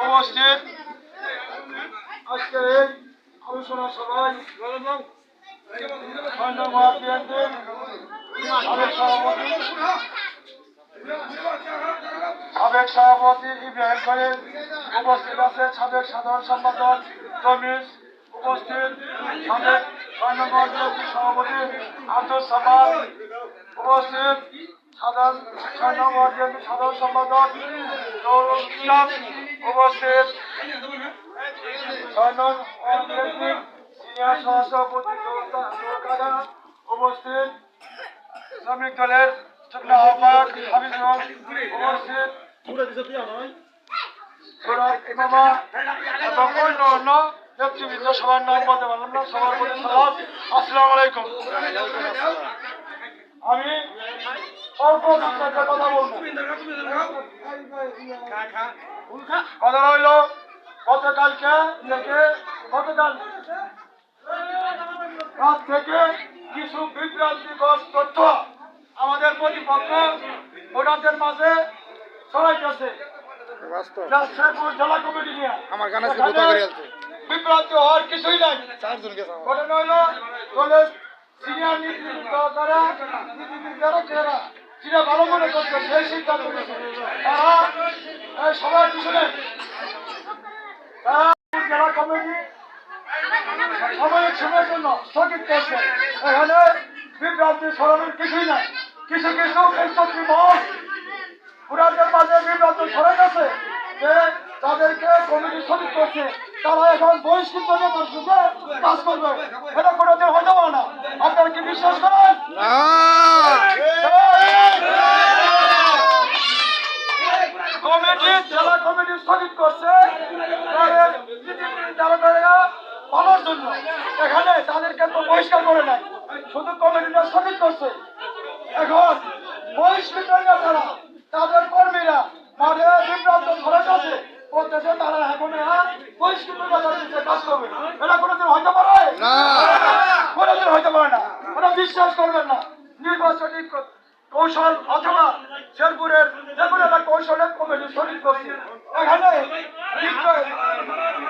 উপস্থিত আজকে এই আলোচনা সভায় সাবেক সভাপতি ইব্রাহিম খলিল উপস্থিত আছে, সাবেক সাধারণ সম্পাদক তমিজ উপস্থিত, সাবেক ৬ নম্বর বিএনপি সভাপতি আব্দুল সামাদ উপস্থিত, ৬ নম্বর বিএনপি সাধারণ সম্পাদক নুরুল ইসলাম উপস্থিত, ৬ নম্বর বিএনপি সিনিয়র সহসভাপতি উপস্থিত, শ্রমিক দলের যুগ্ম আহ্বায়ক হাবিবুল উপস্থিত, ইমামা এবং অন্য নেতৃবৃন্দ সবার নাম বলতে পারলাম না, সবার প্রতি সালাম, আসসালামু আলাইকুম। আমি অল্প কথা বলবো। কথা রইল গতকাল রাত থেকে কিছু বিভ্রান্তিকর তথ্য আমাদের প্রতিপক্ষ ভোটারদের মাঝে ছড়াইতেছে। জেলা কমিটি নিয়ে বিভ্রান্তি হওয়ার কিছুই নাই। ঘটনা হইল দলের সিনিয়র নীতিবিদরা যেটা ভালো মনে করছে সেই সিদ্ধান্ত নিয়েছে। তারা সবার পিছনে জেলা কমিটি সাময়িক সময়ের জন্য স্থগিত করছে। এখানে বিভ্রান্তি ছড়ানোর কিছুই নাই। কিছু ফেসবুক মহল ভোটারদের মাঝে বিভ্রান্তি ছড়াই গেছে যে তাদেরকে কমিটি স্থগিত করছে, তারা এখন বহিষ্কৃত কাজ করবে। এটা কোনোদিন হতে পারে না। আপনারা কি বিশ্বাস করেন? জেলা কমিটি স্থগিত করছে পাওয়ার জন্য। এখানে তাদেরকে তো বহিষ্কার করে নাই, শুধু কমিটিটা স্থগিত করছে। এখন বহিষ্কৃত তারা তাদের কর্মীরা মাঠে বিভ্রান্ত ছড়াইতেছে বলতেছে তারা এখন বহিষ্কৃত কাজ করবে। এটা কোনোদিন হইতে পারে না, কোনোদিন হইতে পারে না। ওরা বিশ্বাস করবেন না। নির্বাচনী কৌশল অথবা শেরপুরের যে কোনো একটা কৌশলের কমিটি স্থগিত করছে। এখানে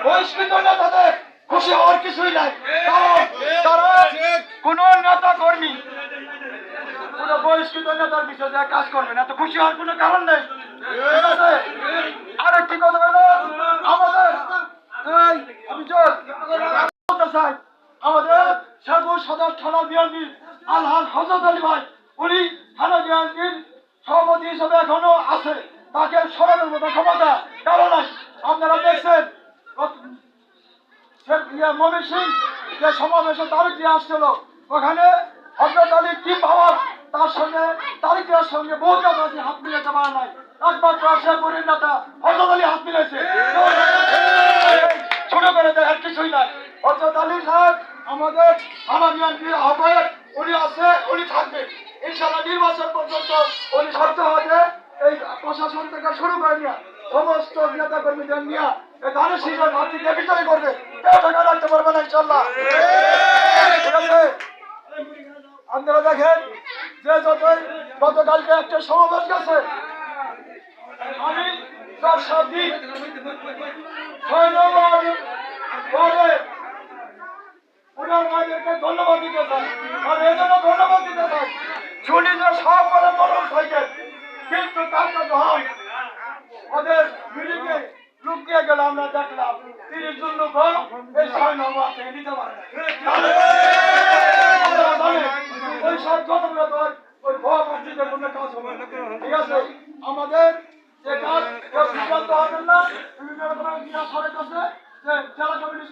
বহিষ্কৃত নেতাদের খুশি হওয়ার কিছুই নাই। তারা কোন নেতা কর্মী কোন বহিষ্কৃত নেতার বিষয়ে কাজ করবে না, তো খুশি হওয়ার কোনো কারণ নেই। আরেকটি কথা হলো আমাদের আমাদের শেরপুর সদর থানা বিএনপি আলহাজ হযরত আলী ভাই, উনি থানা বিএনপির সভাপতি হিসেবে এখনো আছে। তাকে সরানোর মতো ক্ষমতা কারো নাই। আপনারা দেখছেন ময়মনসিংহ যে সমাবেশে তারিখ দিয়ে আসছিল, ওখানে হযরত আলী কি পাওয়ার তার সঙ্গে তারিখের সঙ্গে বহু জাতি হাত মিলাতে পারে নাই। একমাত্র শেরপুরের নেতা হযরত আলী হাত মিলেছে। ছোট করে দেখার কিছুই নাই। হযরত আলী সাহেব আমাদের থানা বিএনপির আহ্বায়ক, উনি আছে, উনি থাকবে ইনশাআল্লাহ। নির্বাচন পর্যন্ত উনি শর্ত হতে এই প্রশাসন থেকে শুরু করে নিয়ে সমস্ত নেতা কর্মীদের নিয়ে ধানের শীষের প্রার্থীকে বিজয়ী করবে। কেউ টাকা রাখতে পারবে না ইনশাআল্লাহ। ঠিক আছে, আপনারা দেখেন যে যতই গতকালকে একটা সমাবেশ গেছে, আমি ৪-৭ দিন ৬ নম্বর পরে ওনার মায়েদেরকে ধন্যবাদ দিতে চাই। আর এই জন্য ধন্যবাদ দিতে চাই, শুনি যে সব করে তরুণ সাইকেল, কিন্তু তার কাছে হয় ওদের মিলিকে লুকিয়ে গেল। আমরা দেখলাম ৩০ জন লোক এই ৬ নম্বর থেকে নিতে পারে ওই সব যতগুলো ওই ভয় মসজিদের কোনো কাজ হবে। ঠিক আছে, আমাদের যে কাজ সিদ্ধান্ত হবেন না, বিভিন্ন রকমের সরে গেছে যে জেলা কমিটি